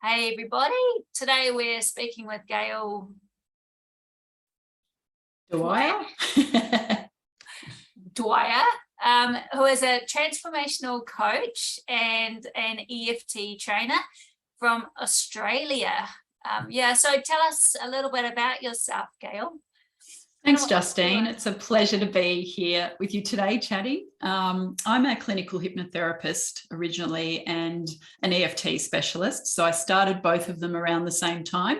Hey everybody, today we're speaking with Gayle Dwyer. Dwyer, who is a transformational coach and an EFT trainer from Australia. So tell us a little bit about yourself, Gayle. Thanks, Justine. It's a pleasure to be here with you today chatting. I'm a clinical hypnotherapist originally and an EFT specialist. So I started both of them around the same time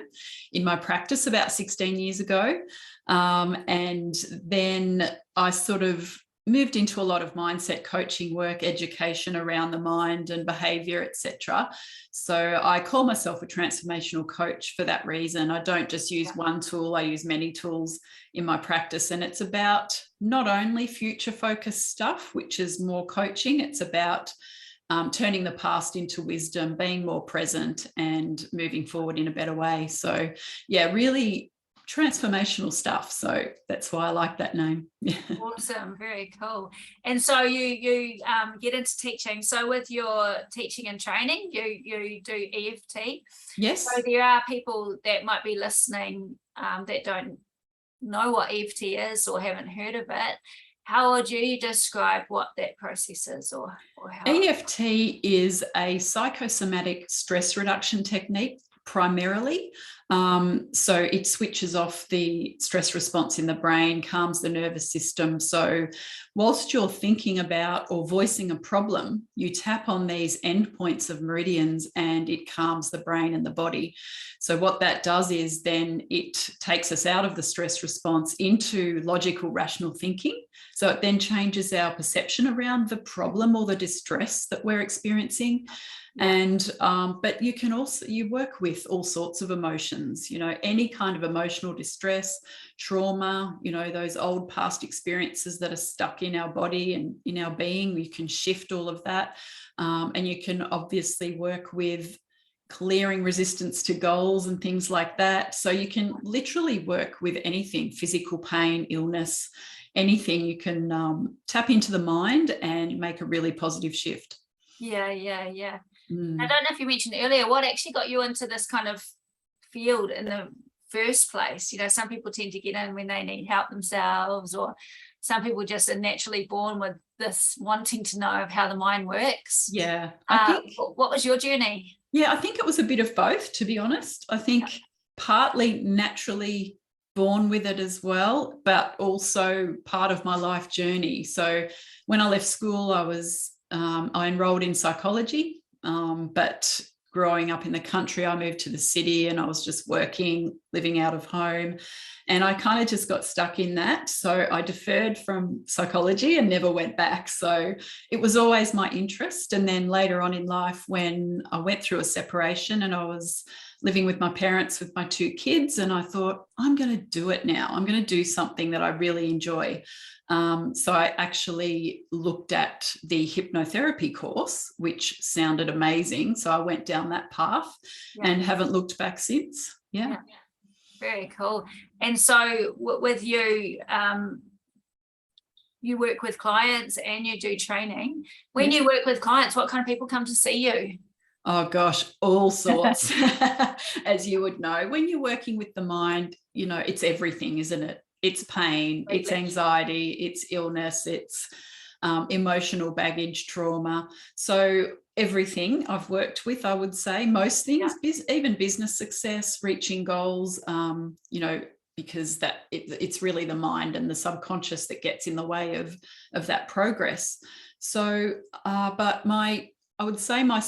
in my practice about 16 years ago. And then I sort of moved into a lot of mindset coaching work, education around the mind and behavior, etc. So I call myself a transformational coach for that reason. I don't just use one tool, I use many tools in my practice. And it's about not only future focused stuff, which is more coaching, it's about turning the past into wisdom, being more present and moving forward in a better way. So yeah, really transformational stuff. So that's why I like that name. Awesome, very cool. And so you get into teaching. So with your teaching and training, you do EFT. Yes. So there are people that might be listening that don't know what EFT is or haven't heard of it. How would you describe what that process is, or how? EFT is a psychosomatic stress reduction technique primarily. So it switches off the stress response in the brain, calms the nervous system. So whilst you're thinking about or voicing a problem, you tap on these endpoints of meridians and it calms the brain and the body. So what that does is then it takes us out of the stress response into logical, rational thinking. So it then changes our perception around the problem or the distress that we're experiencing. And but you work with all sorts of emotions, any kind of emotional distress, trauma, those old past experiences that are stuck in our body and in our being. You can shift all of that, and you can obviously work with clearing resistance to goals and things like that. So you can literally work with anything, physical pain, illness, anything. You can tap into the mind and make a really positive shift. Yeah. I don't know if you mentioned earlier what actually got you into this kind of field in the first place. Some people tend to get in when they need help themselves, or some people just are naturally born with this wanting to know of how the mind works. Yeah. What was your journey? Yeah, I think it was a bit of both, to be honest. I think partly naturally born with it as well, but also part of my life journey. So when I left school, I enrolled in psychology. But growing up in the country, I moved to the city and I was just working, living out of home. And I kind of just got stuck in that. So I deferred from psychology and never went back. So it was always my interest. And then later on in life, when I went through a separation and I was living with my parents with my 2 kids, and I thought, I'm going to do it now. I'm going to do something that I really enjoy. So I actually looked at the hypnotherapy course, which sounded amazing. So I went down that path and haven't looked back since. Yeah. Very cool. And so with you, you work with clients and you do training. When you work with clients, what kind of people come to see you? Oh gosh, all sorts, as you would know. When you're working with the mind, it's everything, isn't it? It's pain, it's anxiety, it's illness, it's emotional baggage, trauma. So everything I've worked with, I would say, most things, even business success, reaching goals, because it's really the mind and the subconscious that gets in the way of that progress. So, but I would say my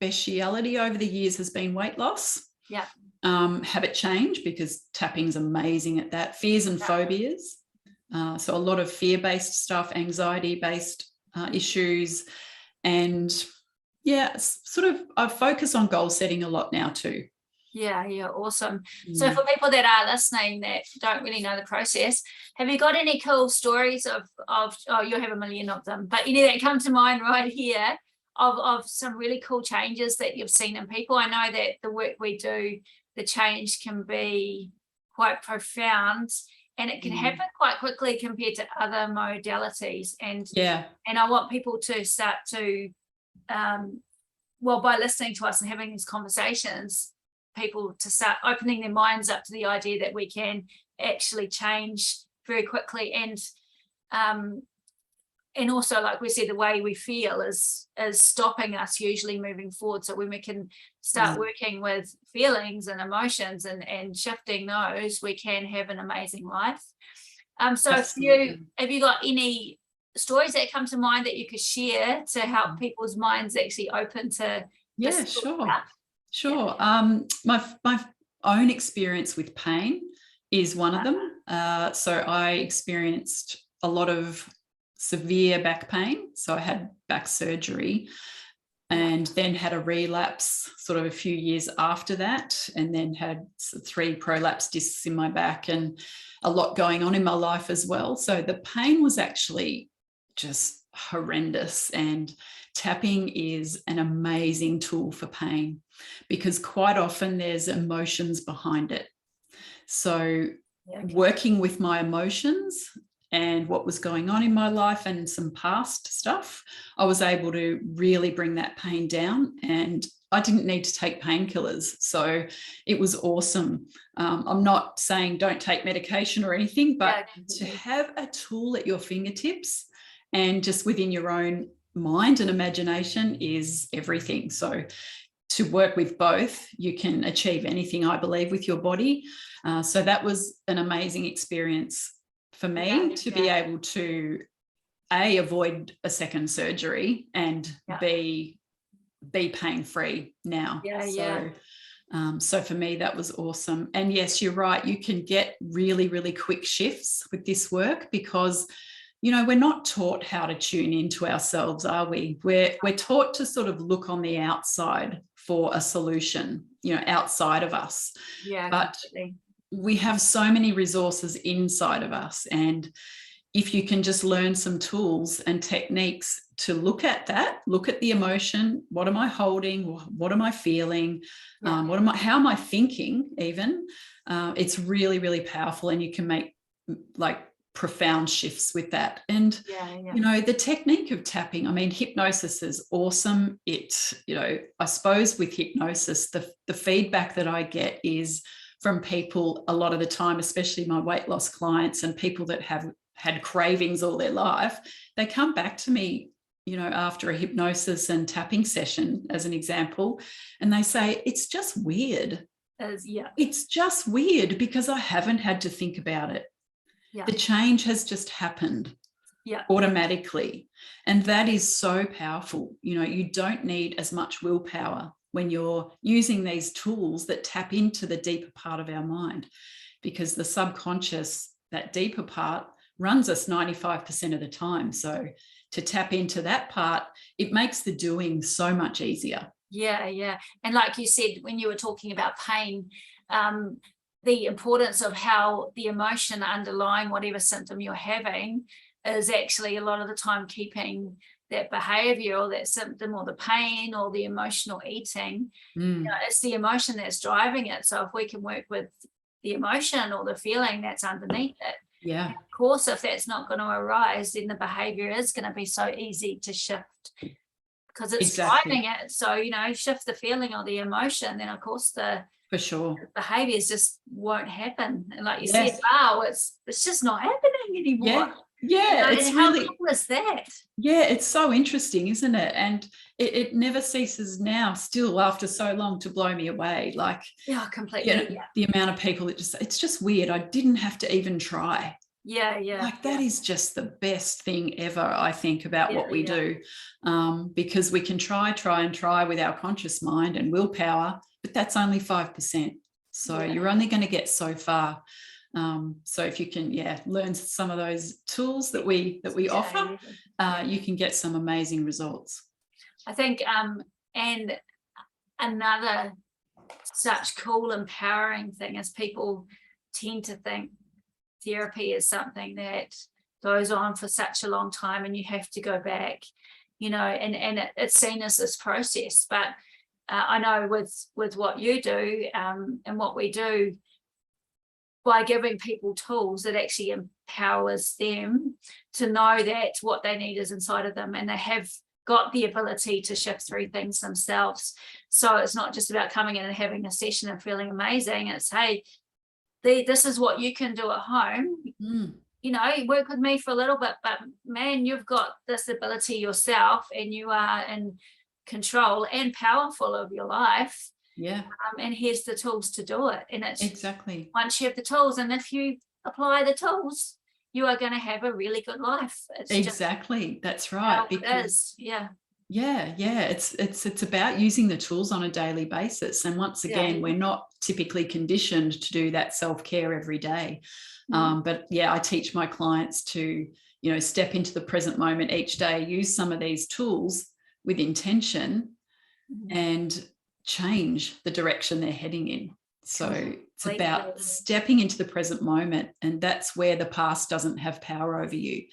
speciality over the years has been weight loss. Yeah. Habit change, because tapping's amazing at that. Fears and phobias. So a lot of fear-based stuff, anxiety-based issues. And I focus on goal setting a lot now too. Yeah, awesome. So for people that are listening that don't really know the process, have you got any cool stories of you'll have a million of them, but any that come to mind right here of some really cool changes that you've seen in people? I know that the work we do, the change can be quite profound and it can happen quite quickly compared to other modalities. And I want people to start to well, by listening to us and having these conversations, people to start opening their minds up to the idea that we can actually change very quickly, and also, like we said, the way we feel is stopping us usually moving forward. So when we can start working with feelings and emotions and shifting those, we can have an amazing life. So have you got any stories that come to mind that you could share to help people's minds actually open to? Yeah, sure. My own experience with pain is one of them. So I experienced a lot of severe back pain. So I had back surgery and then had a relapse sort of a few years after that, and then had 3 prolapse discs in my back and a lot going on in my life as well. So the pain was actually just horrendous, and tapping is an amazing tool for pain because quite often there's emotions behind it. So working with my emotions and what was going on in my life and some past stuff, I was able to really bring that pain down, and I didn't need to take painkillers. So it was awesome. I'm not saying don't take medication or anything, but to have a tool at your fingertips and just within your own mind and imagination is everything. So to work with both, you can achieve anything, I believe, with your body. So that was an amazing experience for me to be able to avoid a second surgery and be pain-free now. So for me, that was awesome. And yes, you're right, you can get really, really quick shifts with this work because, you know, we're not taught how to tune into ourselves, are we? We're taught to sort of look on the outside for a solution, you know, outside of us. But completely. We have so many resources inside of us, and if you can just learn some tools and techniques to look at the emotion, what am I holding, what am I feeling, how am I thinking even, it's really, really powerful, and you can make like profound shifts with that. And you know, the technique of tapping, I mean, hypnosis is awesome. It, you know, I suppose with hypnosis, the feedback that I get is from people a lot of the time, especially my weight loss clients and people that have had cravings all their life, they come back to me, you know, after a hypnosis and tapping session, as an example, and they say, it's just weird. It's just weird because I haven't had to think about it. The change has just happened automatically. And that is so powerful. You know, you don't need as much willpower when you're using these tools that tap into the deeper part of our mind, because the subconscious, that deeper part, runs us 95% of the time. So to tap into that part, it makes the doing so much easier. And like you said, when you were talking about pain, the importance of how the emotion underlying whatever symptom you're having is actually a lot of the time keeping that behavior or that symptom or the pain or the emotional eating. You know, it's the emotion that's driving it. So if we can work with the emotion or the feeling that's underneath it, of course, if that's not going to arise, then the behavior is going to be so easy to shift because it's driving it. So, you know, shift the feeling or the emotion, then of course the behaviors just won't happen. And like you said, wow, it's just not happening anymore. It's really, how cool is that? It's so interesting, isn't it? And it never ceases now, still after so long, to blow me away. Like, completely. You know, the amount of people that just, it's just weird. I didn't have to even try. Like that is just the best thing ever, I think, about what we do, because we can try with our conscious mind and willpower, but that's only 5%. So you're only going to get so far. So if you can learn some of those tools that we offer, you can get some amazing results. I think and another such cool empowering thing is people tend to think therapy is something that goes on for such a long time and you have to go back, you know, and it's seen as this process. But I know with what you do and what we do, by giving people tools, it actually empowers them to know that what they need is inside of them, and they have got the ability to shift through things themselves. So it's not just about coming in and having a session and feeling amazing. It's, hey, this is what you can do at home. You know, work with me for a little bit, but man, you've got this ability yourself, and you are in control and powerful of your life. Yeah. And here's the tools to do it. And it's Exactly. once you have the tools, and if you apply the tools, you are going to have a really good life. It's Exactly. That's right. Because yeah, it's about using the tools on a daily basis. And once again, we're not typically conditioned to do that self-care every day. But yeah, I teach my clients to, you know, step into the present moment each day, use some of these tools with intention, and change the direction they're heading in. So it's about stepping into the present moment, and that's where the past doesn't have power over you.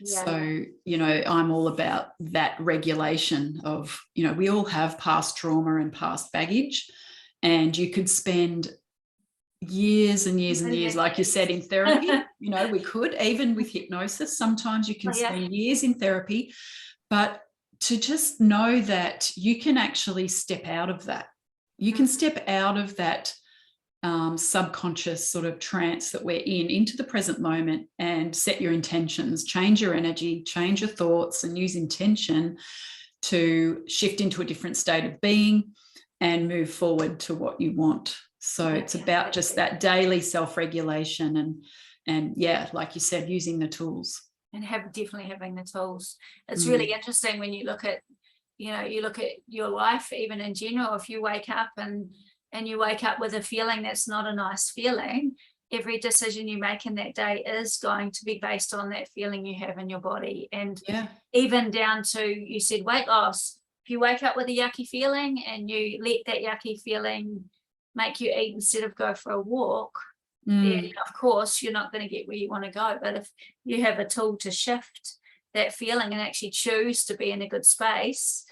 So, you know, I'm all about that regulation of, you know, we all have past trauma and past baggage, and you could spend years and years and years, like you said, in therapy. You know, we could, even with hypnosis, sometimes you can spend years in therapy, but to just know that you can actually step out of that. You can step out of that subconscious sort of trance that we're in, into the present moment, and set your intentions, change your energy, change your thoughts, and use intention to shift into a different state of being and move forward to what you want. So it's about just that daily self-regulation, and yeah, like you said, using the tools. And definitely having the tools. It's really interesting when you look at, you know, you look at your life, even in general. If you wake up and you wake up with a feeling that's not a nice feeling, every decision you make in that day is going to be based on that feeling you have in your body. And even down to, you said weight loss, if you wake up with a yucky feeling and you let that yucky feeling make you eat instead of go for a walk, then of course you're not going to get where you want to go. But if you have a tool to shift that feeling and actually choose to be in a good space,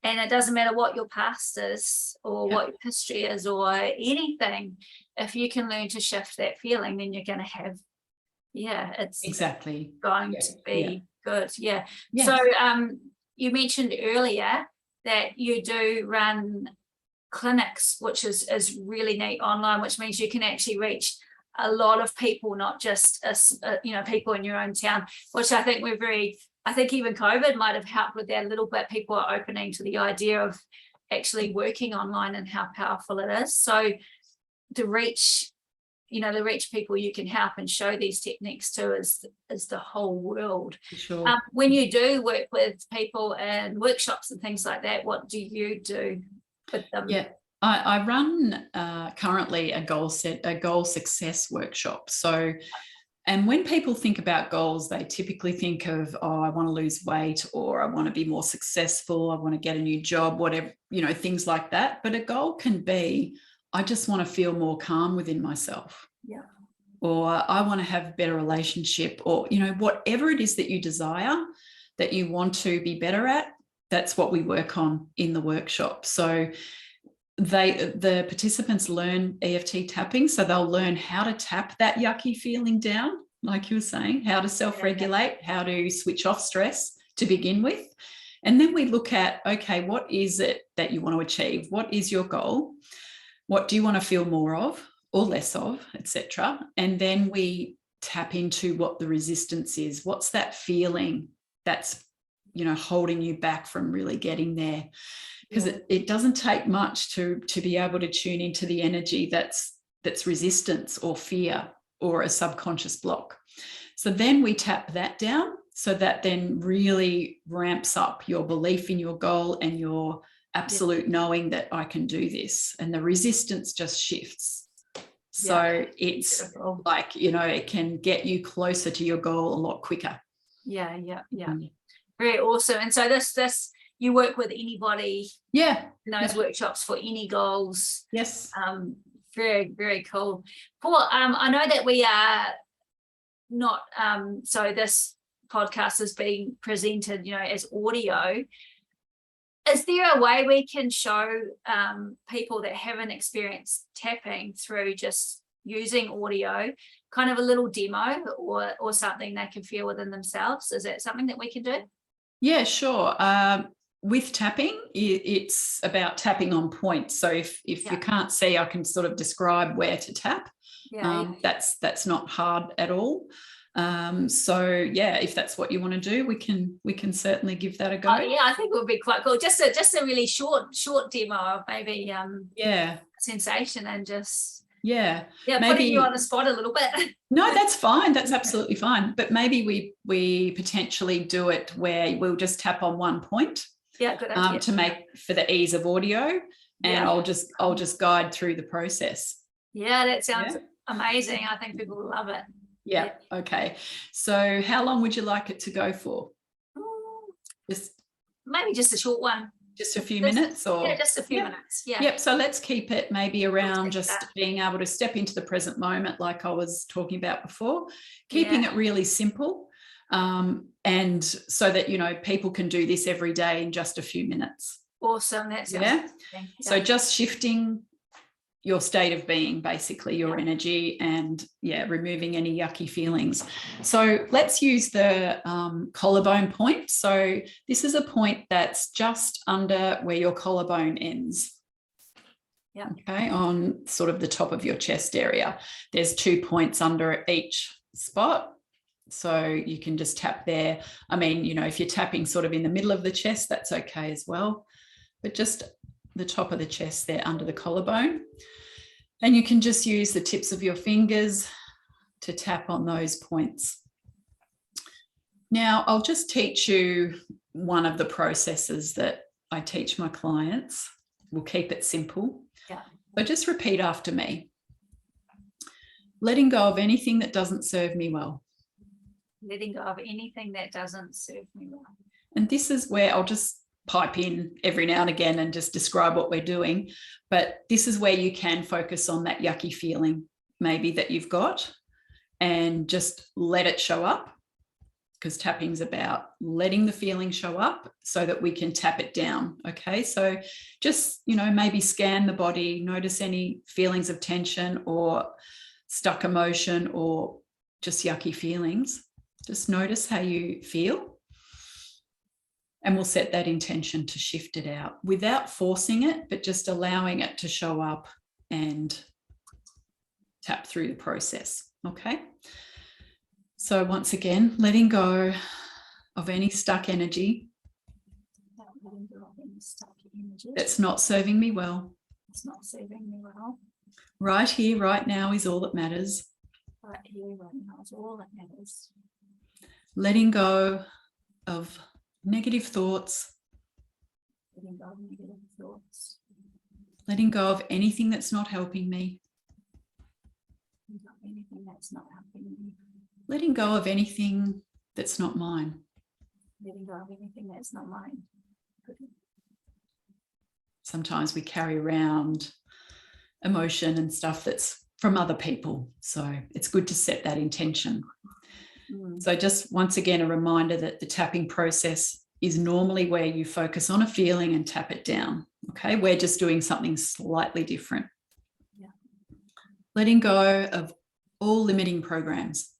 and it doesn't matter what your past is or what your history is or anything, if you can learn to shift that feeling, then you're going to have, it's exactly going to be good. So you mentioned earlier that you do run clinics, which is really neat, online, which means you can actually reach a lot of people, not just you know, people in your own town, which I think I think even COVID might have helped with that a little bit. People are opening to the idea of actually working online and how powerful it is. So to reach, you know, people you can help and show these techniques to is the whole world. When you do work with people and workshops and things like that, what do you do with them? I run currently a goal success workshop. So, and when people think about goals, they typically think of, oh, I want to lose weight, or I want to be more successful, I want to get a new job, whatever, you know, things like that. But a goal can be, I just want to feel more calm within myself. Or I want to have a better relationship, or, you know, whatever it is that you desire, that you want to be better at, that's what we work on in the workshop. So the participants learn EFT tapping, so they'll learn how to tap that yucky feeling down, like you were saying, how to self-regulate, how to switch off stress to begin with. And then we look at, okay, what is it that you want to achieve? What is your goal? What do you want to feel more of or less of, etc.? And then we tap into what the resistance is. What's that feeling that's, you know, holding you back from really getting there? Because it doesn't take much to be able to tune into the energy that's resistance or fear or a subconscious block. So then we tap that down, so that then really ramps up your belief in your goal and your absolute knowing that I can do this, and the resistance just shifts. So it's like, you know, it can get you closer to your goal a lot quicker. Very awesome. And so this you work with anybody in those workshops for any goals. Very, very cool. Paul, I know that we are not so this podcast is being presented, you know, as audio. Is there a way we can show people that haven't experienced tapping through just using audio, kind of a little demo or something they can feel within themselves? Is that something that we can do? Yeah, sure. With tapping, it's about tapping on points. So if Yeah. you can't see, I can sort of describe where to tap. Yeah, That's not hard at all. So yeah, if that's what you want to do, we can certainly give that a go. Oh, yeah, I think it would be quite cool. Just a really short demo of maybe Yeah, sensation, and just yeah. putting you on the spot a little bit. No, that's fine. That's absolutely fine. But maybe we potentially do it where we'll just tap on one point. Yeah, good idea. To make for the ease of audio, and I'll just guide through the process. Yeah, that sounds amazing. I think people will love it. Yeah. Okay. So how long would you like it to go for? Maybe just a short one. Just a few minutes, or just a few minutes. Yeah. Yep. So let's keep it maybe around just being able to step into the present moment, like I was talking about before, keeping it really simple, and so that people can do this every day in just a few minutes. Awesome. That's amazing. So just shifting your state of being, basically your energy, and removing any yucky feelings. So let's use the collarbone point. So this is a point that's just under where your collarbone ends. Yeah. Okay, on sort of the top of your chest area. There's 2 points under each spot. So you can just tap there. I mean, if you're tapping sort of in the middle of the chest, that's okay as well. But just the top of the chest there under the collarbone. And you can just use the tips of your fingers to tap on those points. Now, I'll just teach you one of the processes that I teach my clients. We'll keep it simple. Yeah. So just repeat after me. Letting go of anything that doesn't serve me well. Letting go of anything that doesn't serve me well. And this is where I'll just pipe in every now and again and just describe what we're doing. But this is where you can focus on that yucky feeling maybe that you've got, and just let it show up, because tapping's about letting the feeling show up so that we can tap it down. Okay, so just maybe scan the body, notice any feelings of tension or stuck emotion or just yucky feelings. Just notice how you feel. And we'll set that intention to shift it out without forcing it, but just allowing it to show up and tap through the process. Okay. So once again, letting go of any stuck energy that's not serving me well. It's not serving me well. Right here, right now is all that matters. Right here, right now is all that matters. Letting go of negative thoughts. Letting go of negative thoughts. Letting go of anything that's not helping me. Anything that's not helping me. Letting go of anything that's not mine. Letting go of anything that's not mine. Sometimes we carry around emotion and stuff that's from other people. So it's good to set that intention. So just once again, a reminder that the tapping process is normally where you focus on a feeling and tap it down. Okay, we're just doing something slightly different. Yeah. Letting go of all limiting programs.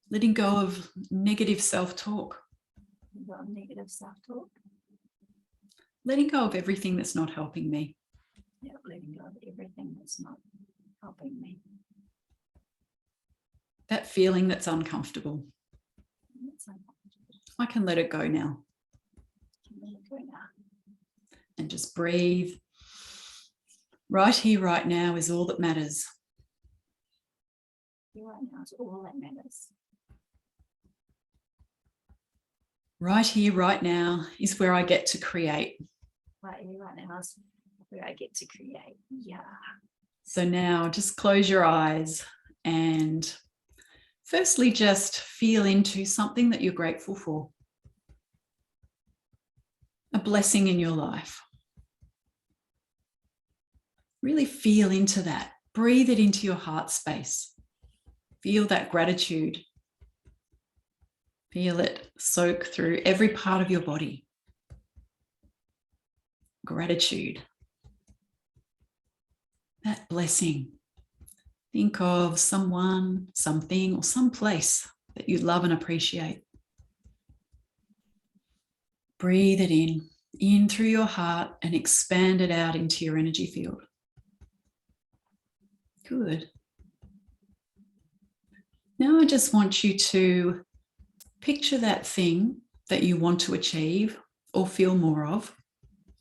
Letting go of negative self-talk. Negative self-talk. Letting go of everything that's not helping me. Yeah, letting go of everything that's not helping me. That feeling that's uncomfortable. I can let it go now. And just breathe. Right here, right now is all that matters. Right now is all that matters. Right here, right now is where I get to create. Right here, right now is where I get to create. Yeah. So now just close your eyes and firstly, just feel into something that you're grateful for. A blessing in your life. Really feel into that. Breathe it into your heart space. Feel that gratitude. Feel it soak through every part of your body. Gratitude. That blessing. Think of someone, something, or some place that you love and appreciate. Breathe it in through your heart and expand it out into your energy field. Good. Now I just want you to picture that thing that you want to achieve or feel more of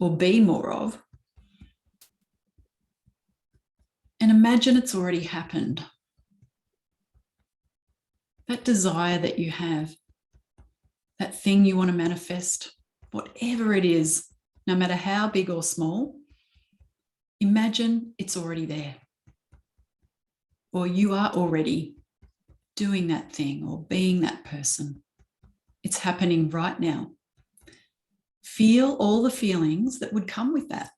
or be more of. And imagine it's already happened. That desire that you have, that thing you want to manifest, whatever it is, no matter how big or small, imagine it's already there. Or you are already doing that thing or being that person. It's happening right now. Feel all the feelings that would come with that.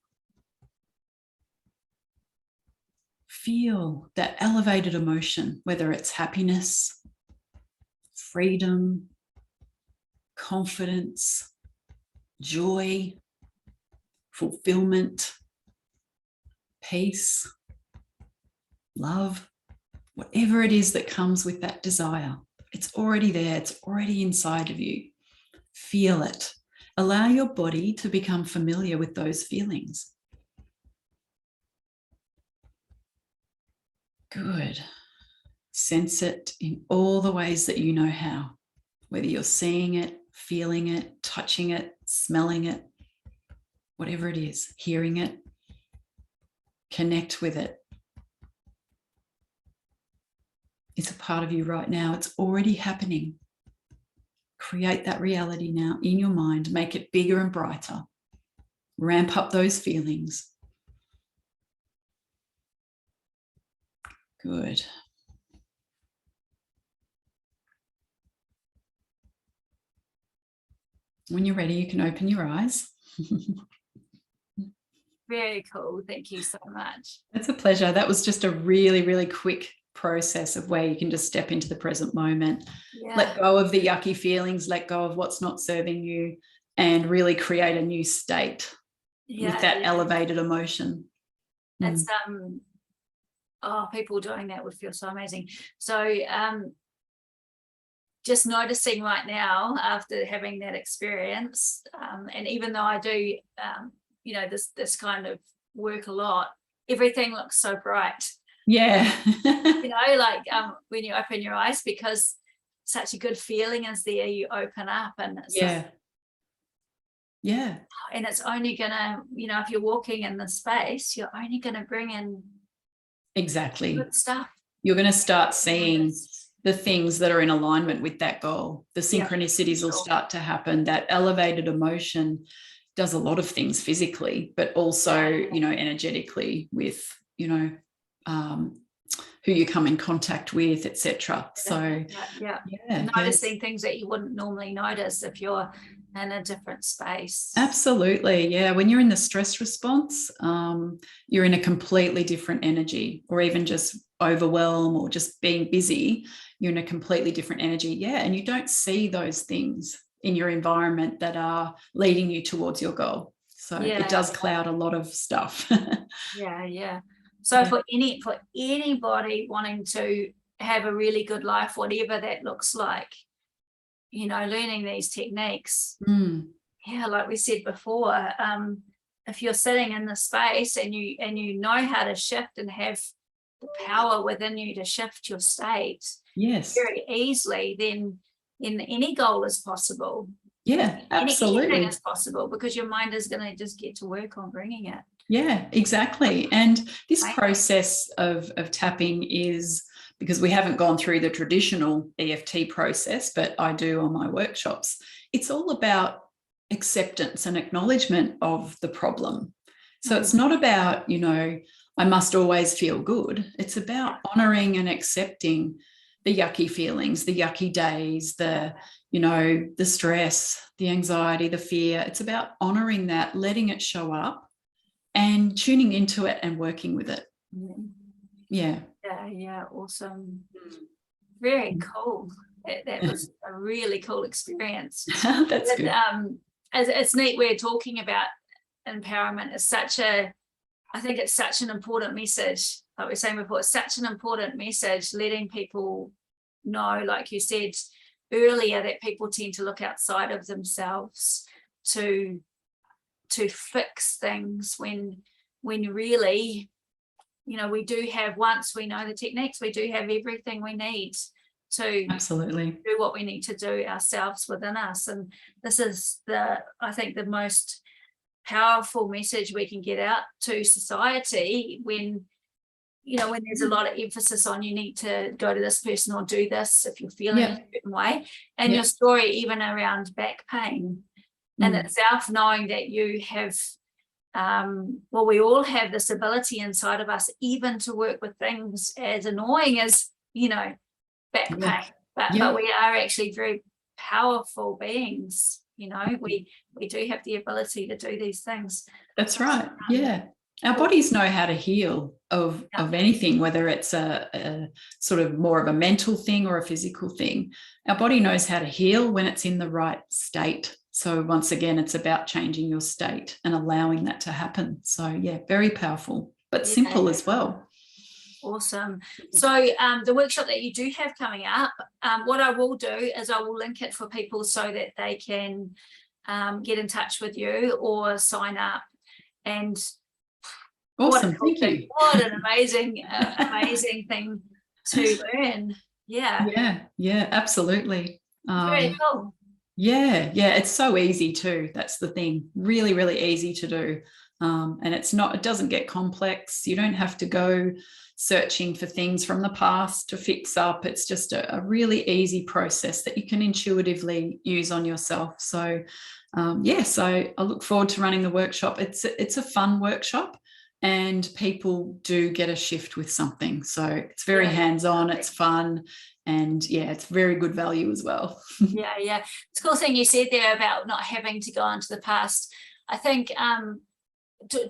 Feel that elevated emotion, whether it's happiness, freedom, confidence, joy, fulfillment, peace, love, whatever it is that comes with that desire. It's already there. It's already inside of you. Feel it. Allow your body to become familiar with those feelings. Good. Sense it in all the ways that you know how, whether you're seeing it, feeling it, touching it, smelling it, whatever it is, hearing it. Connect with it. It's a part of you right now. It's already happening. Create that reality now in your mind. Make it bigger and brighter. Ramp up those feelings. Good. When you're ready, you can open your eyes. Very cool. Thank you so much. It's a pleasure. That was just a really, really quick process of where you can just step into the present moment, let go of the yucky feelings, let go of what's not serving you, and really create a new state with that elevated emotion. It's people doing that would feel so amazing. So just noticing right now after having that experience, and even though I do this kind of work a lot, everything looks so bright. Yeah. Like when you open your eyes, because such a good feeling is there, you open up and it's and it's only gonna, if you're walking in the space, you're only gonna bring in exactly good stuff. You're going to start seeing the things that are in alignment with that goal. The synchronicities will start to happen. That elevated emotion does a lot of things physically, but also, energetically with, who you come in contact with, etc. So noticing things that you wouldn't normally notice if you're in a different space. Absolutely. Yeah. When you're in the stress response, you're in a completely different energy, or even just overwhelm or just being busy, you're in a completely different energy. Yeah. And you don't see those things in your environment that are leading you towards your goal. So it does cloud a lot of stuff. So for anybody wanting to have a really good life, whatever that looks like, learning these techniques, like we said before, if you're sitting in the space and you know how to shift and have the power within you to shift your state very easily, then any goal is possible. Absolutely. Anything is possible, because your mind is going to just get to work on bringing it. Yeah, exactly. And this process of tapping is, because we haven't gone through the traditional EFT process, but I do on my workshops, it's all about acceptance and acknowledgement of the problem. So it's not about, I must always feel good. It's about honoring and accepting the yucky feelings, the yucky days, the stress, the anxiety, the fear. It's about honoring that, letting it show up and tuning into it and working with it. Yeah, awesome. Very cool. That was a really cool experience. That's good. It's neat we're talking about empowerment. I think it's such an important message. Like we were saying before, it's such an important message, letting people know, like you said earlier, that people tend to look outside of themselves to fix things when really, we do have, once we know the techniques, we do have everything we need to Absolutely do what we need to do ourselves within us. And this is I think the most powerful message we can get out to society when there's a lot of emphasis on you need to go to this person or do this if you're feeling a certain way. And your story even around back pain and itself, knowing that you have we all have this ability inside of us even to work with things as annoying as back pain, but we are actually very powerful beings. We do have the ability to do these things. That's right. Our bodies know how to heal of anything, whether it's a sort of more of a mental thing or a physical thing. Our body knows how to heal when it's in the right state. So once again, it's about changing your state and allowing that to happen. So very powerful, but simple as well. Awesome. So the workshop that you do have coming up, what I will do is I will link it for people so that they can get in touch with you or sign up. And awesome, thank you. What an amazing thing to learn. Yeah, absolutely. Very cool. It's so easy too. That's the thing. Really, really easy to do. And it doesn't get complex. You don't have to go searching for things from the past to fix up. It's just a really easy process that you can intuitively use on yourself. So so I look forward to running the workshop. It's a fun workshop and people do get a shift with something. So it's very hands-on, it's fun, and it's very good value as well. It's a cool thing you said there about not having to go into the past. I think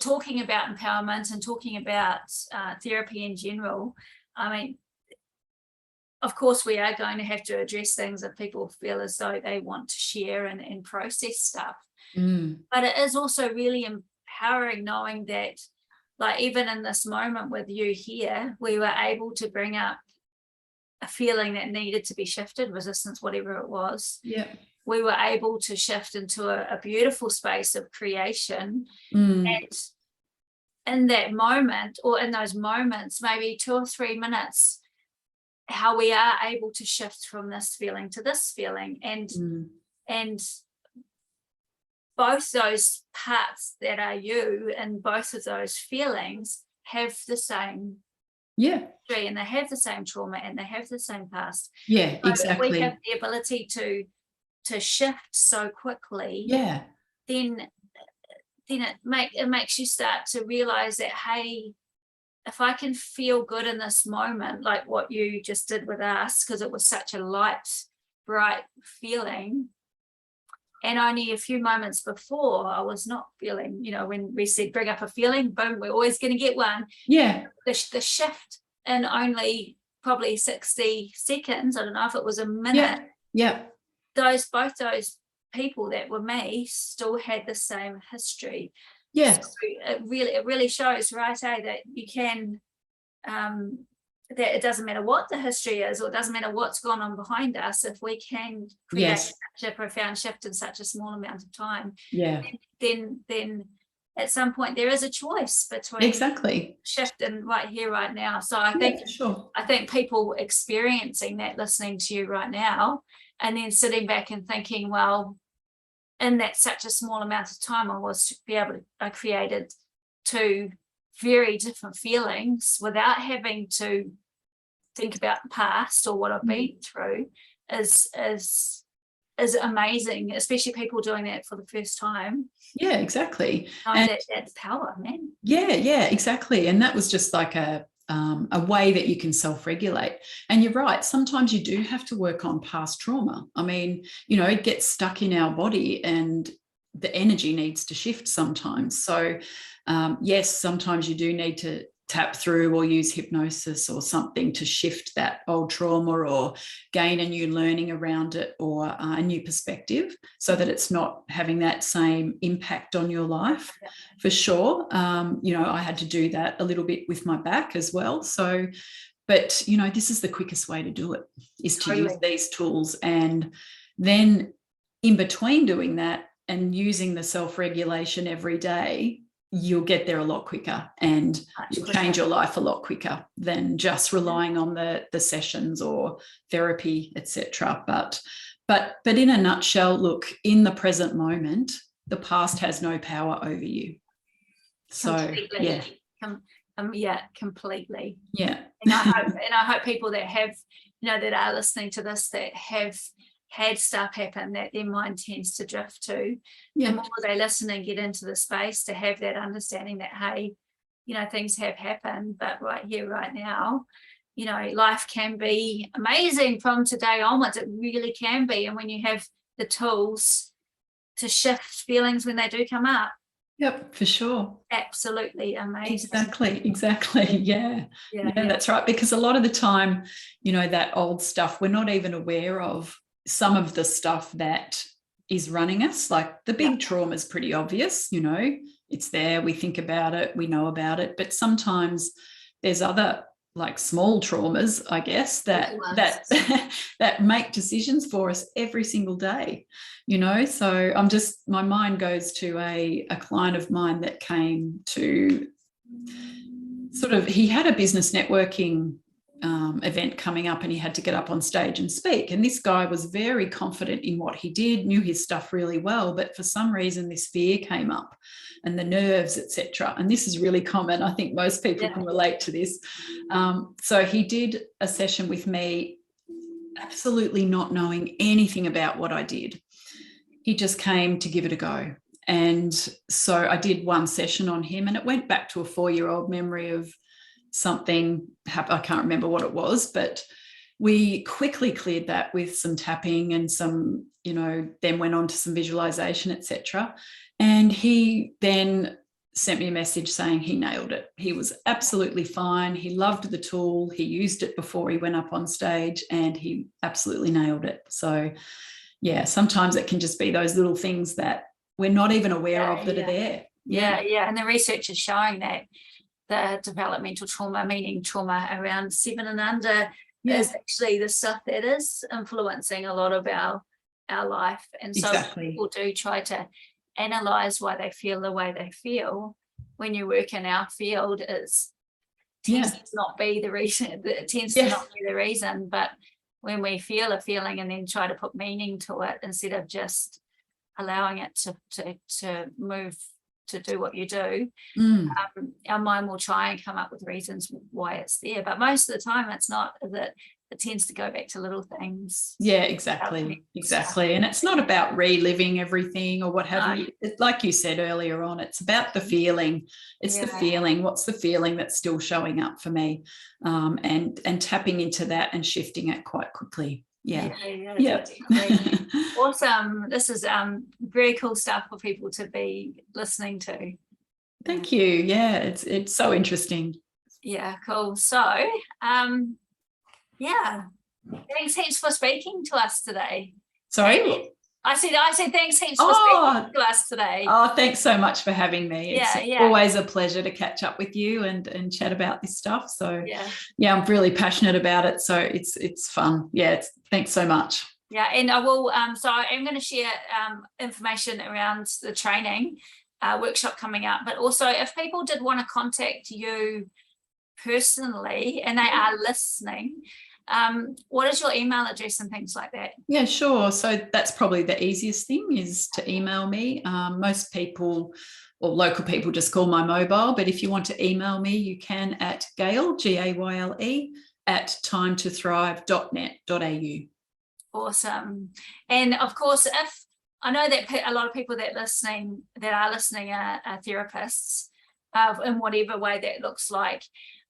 talking about empowerment and talking about therapy in general, I mean, of course we are going to have to address things that people feel as though they want to share and process stuff, but it is also really empowering knowing that, like, even in this moment with you here, we were able to bring up a feeling that needed to be shifted, resistance, whatever it was. We were able to shift into a beautiful space of creation. And in that moment, or in those moments, maybe 2 or 3 minutes, how we are able to shift from this feeling to this feeling. And both those parts that are you and both of those feelings have the same history, and they have the same trauma, and they have the same past. So exactly. we have the ability to shift so quickly, then it makes you start to realize that, hey, if I can feel good in this moment, like what you just did with us, because it was such a light, bright feeling, and only a few moments before I was not feeling, when we said bring up a feeling, boom, we're always going to get one. The shift in only probably 60 seconds, I don't know if it was a minute. Both those people that were me still had the same history. So it really shows, right, that you can that it doesn't matter what the history is, or it doesn't matter what's gone on behind us, if we can create such a profound shift in such a small amount of time, then at some point there is a choice between shift and right here, right now. So I think people experiencing that, listening to you right now, and then sitting back and thinking, well, in that such a small amount of time, I created 2 very different feelings without having to think about the past or what I've been through, is amazing, especially people doing that for the first time. Exactly. And that's power, man. Exactly. And that was just like a way that you can self-regulate. And you're right, sometimes you do have to work on past trauma. I mean, it gets stuck in our body and the energy needs to shift sometimes. So yes, sometimes you do need to tap through or use hypnosis or something to shift that old trauma or gain a new learning around it, or a new perspective, so that it's not having that same impact on your life. For sure. I had to do that a little bit with my back as well. So But, you know, this is the quickest way to do it, is to use Totally. these tools. And then in between doing that and using the self-regulation every day, you'll get there a lot quicker, and you'll change your life a lot quicker than just relying on the sessions or therapy, etc. But in a nutshell, look, in the present moment, the past has no power over you. So completely. Completely. Yeah. And I hope people that have, you know, that are listening to this, that have had stuff happen that their mind tends to drift to, the more they listen and get into the space, to have that understanding that, hey, you know, things have happened, but right here, right now, you know, life can be amazing from today onwards. It really can be. And when you have the tools to shift feelings when they do come up. Yep, for sure. Absolutely amazing. Exactly. Yeah, that's right. Because a lot of the time, you know, that old stuff, we're not even aware of some of the stuff that is running us. Like the big trauma is pretty obvious, you know, it's there, we think about it, we know about it. But sometimes there's other, like, small traumas, I guess, that make decisions for us every single day, you know. So my mind goes to a client of mine that came to he had a business networking event coming up, and he had to get up on stage and speak. And this guy was very confident in what he did, knew his stuff really well, but for some reason this fear came up, and the nerves, etc. And this is really common. I think most people can relate to this. So he did a session with me, absolutely not knowing anything about what I did. He just came to give it a go. And so I did one session on him, and it went back to a 4-year-old memory of something. I can't remember what it was, but we quickly cleared that with some tapping and some, you know, then went on to some visualization, etc. And he then sent me a message saying he nailed it. He was absolutely fine. He loved the tool. He used it before he went up on stage, and he absolutely nailed it. So yeah, sometimes it can just be those little things that we're not even aware of that are there. And the research is showing that the developmental trauma, meaning trauma around 7 and under, is actually the stuff that is influencing a lot of our life. And so people do try to analyze why they feel the way they feel. When you work in our field, it tends to not be the reason. It tends to not be the reason. But when we feel a feeling and then try to put meaning to it, instead of just allowing it to move, to do what you do, our mind will try and come up with reasons why it's there. But most of the time it's not, that it tends to go back to little things. Exactly. And it's not about reliving everything or what have you. Like you said earlier on, it's about the feeling. It's the feeling. What's the feeling that's still showing up for me? And tapping into that and shifting it quite quickly. Awesome. This is very cool stuff for people to be listening to. Thank you. It's so interesting. Cool. So thanks heaps for speaking to us today. Sorry, I said thanks heaps for speaking to us today. Oh, thanks so much for having me. It's always a pleasure to catch up with you and chat about this stuff. So I'm really passionate about it. So it's fun. Thanks so much. And I will, so I'm going to share information around the training workshop coming up, but also if people did want to contact you personally and they are listening, what is your email address and things like that? Yeah, sure. So that's probably the easiest thing, is to email me. Most people or local people just call my mobile, but if you want to email me, you can at Gayle, Gayle, at timetothrive.net.au. Awesome. And of course, if I know that a lot of people that are listening are therapists, in whatever way that looks like,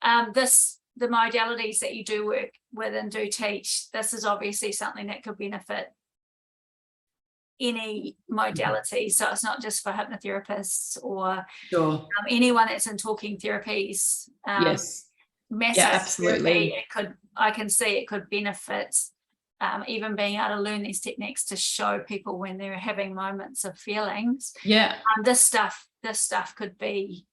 the modalities that you do work with and do teach, this is obviously something that could benefit any modality. So it's not just for hypnotherapists or anyone that's in talking therapies. Massage absolutely. therapy, I can see it could benefit even being able to learn these techniques to show people when they're having moments of feelings. This stuff could be,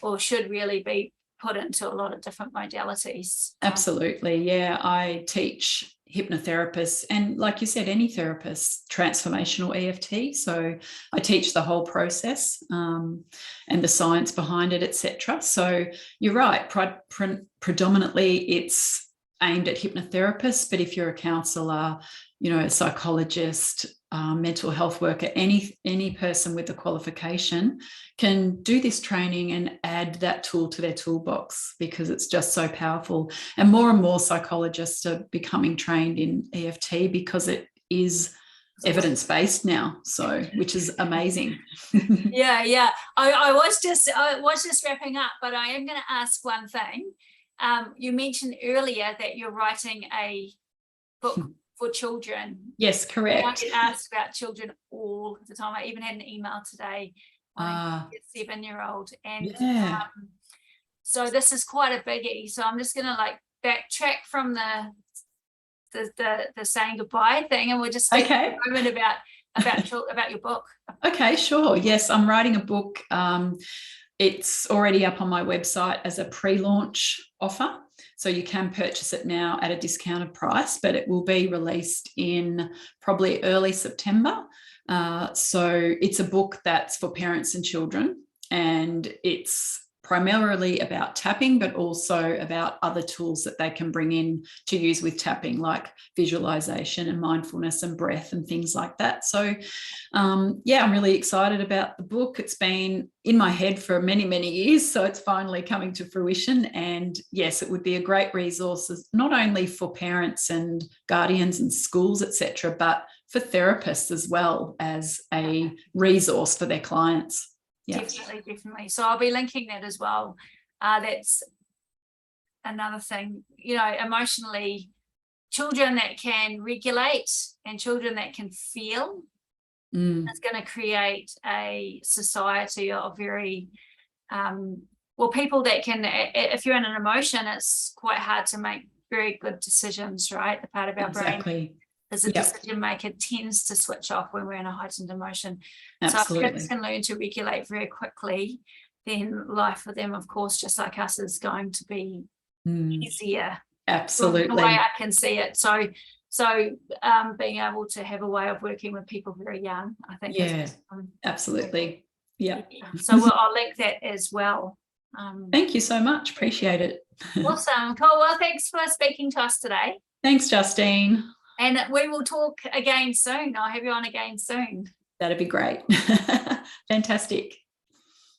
or should really be, put into a lot of different modalities. Absolutely. Yeah. I teach hypnotherapists and, like you said, any therapist, transformational EFT. So I teach the whole process and the science behind it, etc. So you're right. Predominantly it's aimed at hypnotherapists, but if you're a counsellor, a psychologist, mental health worker, any person with a qualification can do this training and add that tool to their toolbox, because it's just so powerful. And more psychologists are becoming trained in EFT because it is evidence-based now, so which is amazing. Yeah. I was just wrapping up, but I am going to ask one thing. You mentioned earlier that you're writing a book for children. Yes, correct. I get asked about children all the time. I even had an email today on a 7-year-old, and so this is quite a biggie. So I'm just going to backtrack from the saying goodbye thing, and we'll just speak a moment about your book. Okay, sure. Yes, I'm writing a book. It's already up on my website as a pre-launch offer. So you can purchase it now at a discounted price, but it will be released in probably early September. So it's a book that's for parents and children, and it's primarily about tapping, but also about other tools that they can bring in to use with tapping, like visualization and mindfulness and breath and things like that. So I'm really excited about the book. It's been in my head for many, many years, so it's finally coming to fruition. And yes, it would be a great resource, not only for parents and guardians and schools, etc., but for therapists as well, as a resource for their clients. Yeah. Definitely. So I'll be linking that as well. That's another thing, emotionally, children that can regulate and children that can feel is going to create a society of very, people that can, if you're in an emotion, it's quite hard to make very good decisions, right? The part of our brain as a decision maker tends to switch off when we're in a heightened emotion. Absolutely. So if kids can learn to regulate very quickly, then life for them, of course, just like us, is going to be easier. Absolutely. The way I can see it. So being able to have a way of working with people very young, I think. Absolutely. Yeah. So I'll link that as well. Thank you so much. Appreciate it. Awesome. Cool. Well, thanks for speaking to us today. Thanks, Justine. And we will talk again soon. I'll have you on again soon. That'd be great. Fantastic.